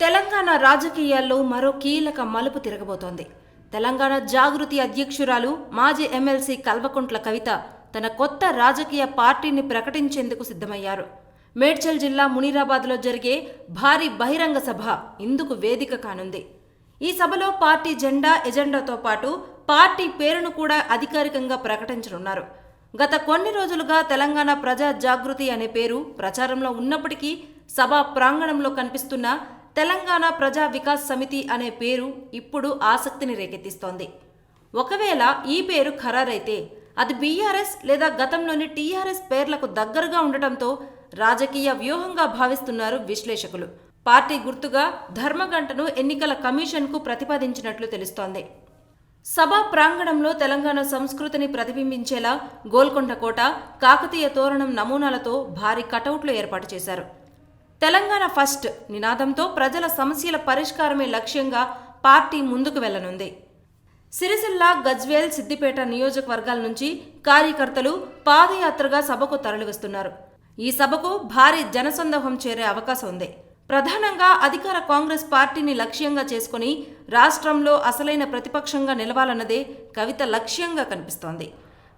తెలంగాణ రాజకీయాల్లో మరో కీలక మలుపు తిరగబోతోంది. తెలంగాణ జాగృతి అధ్యక్షురాలు మాజీ ఎమ్మెల్సీ కల్వకుంట్ల కవిత తన కొత్త రాజకీయ పార్టీని ప్రకటించేందుకు సిద్ధమయ్యారు. మేడ్చల్ జిల్లా మునీరాబాద్లో జరిగే భారీ బహిరంగ సభ ఇందుకు వేదిక కానుంది. ఈ సభలో పార్టీ జెండా ఎజెండాతో పాటు పార్టీ పేరును కూడా అధికారికంగా ప్రకటించనున్నారు. గత కొన్ని రోజులుగా తెలంగాణ ప్రజా జాగృతి అనే పేరు ప్రచారంలో ఉన్నప్పటికీ సభా ప్రాంగణంలో కనిపిస్తున్న తెలంగాణ ప్రజా వికాస్ సమితి అనే పేరు ఇప్పుడు ఆసక్తిని రేకెత్తిస్తోంది. ఒకవేళ ఈ పేరు ఖరారైతే అది బీఆర్ఎస్ లేదా గతంలోని టీఆర్ఎస్ పేర్లకు దగ్గరగా ఉండటంతో రాజకీయ వ్యూహంగా భావిస్తున్నారు విశ్లేషకులు. పార్టీ గుర్తుగా ధర్మగంటను ఎన్నికల కమిషన్కు ప్రతిపాదించినట్లు తెలుస్తోంది. సభా ప్రాంగణంలో తెలంగాణ సంస్కృతిని ప్రతిబింబించేలా గోల్కొండ కోట, కాకతీయ తోరణం నమూనాలతో భారీ కటౌట్లు ఏర్పాటు చేశారు. తెలంగాణ ఫస్ట్ నినాదంతో ప్రజల సమస్యల పరిష్కారమే లక్ష్యంగా పార్టీ ముందుకు వెళ్లనుంది. సిరిసిల్ల, గజ్వేల్, సిద్దిపేట నియోజకవర్గాల నుంచి కార్యకర్తలు పాదయాత్రగా సభకు తరలివస్తున్నారు. ఈ సభకు భారీ జనసందోహం చేరే అవకాశం ఉంది. ప్రధానంగా అధికార కాంగ్రెస్ పార్టీని లక్ష్యంగా చేసుకుని రాష్ట్రంలో అసలైన ప్రతిపక్షంగా నిలవాలన్నదే కవిత లక్ష్యంగా కనిపిస్తోంది.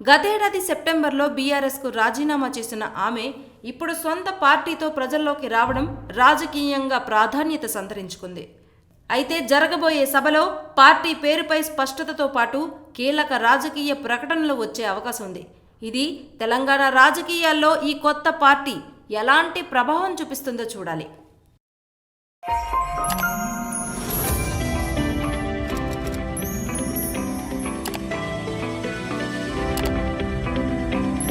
గతేడాది సెప్టెంబర్లో బీఆర్ఎస్కు రాజీనామా చేసిన ఆమె ఇప్పుడు సొంత పార్టీతో ప్రజల్లోకి రావడం రాజకీయంగా ప్రాధాన్యత సంతరించుకుంది. అయితే జరగబోయే సభలో పార్టీ పేరుపై స్పష్టతతో పాటు కీలక రాజకీయ ప్రకటనలు వచ్చే అవకాశం ఉంది. ఇది తెలంగాణ రాజకీయాల్లో ఈ కొత్త పార్టీ ఎలాంటి ప్రభావం చూపిస్తుందో చూడాలి.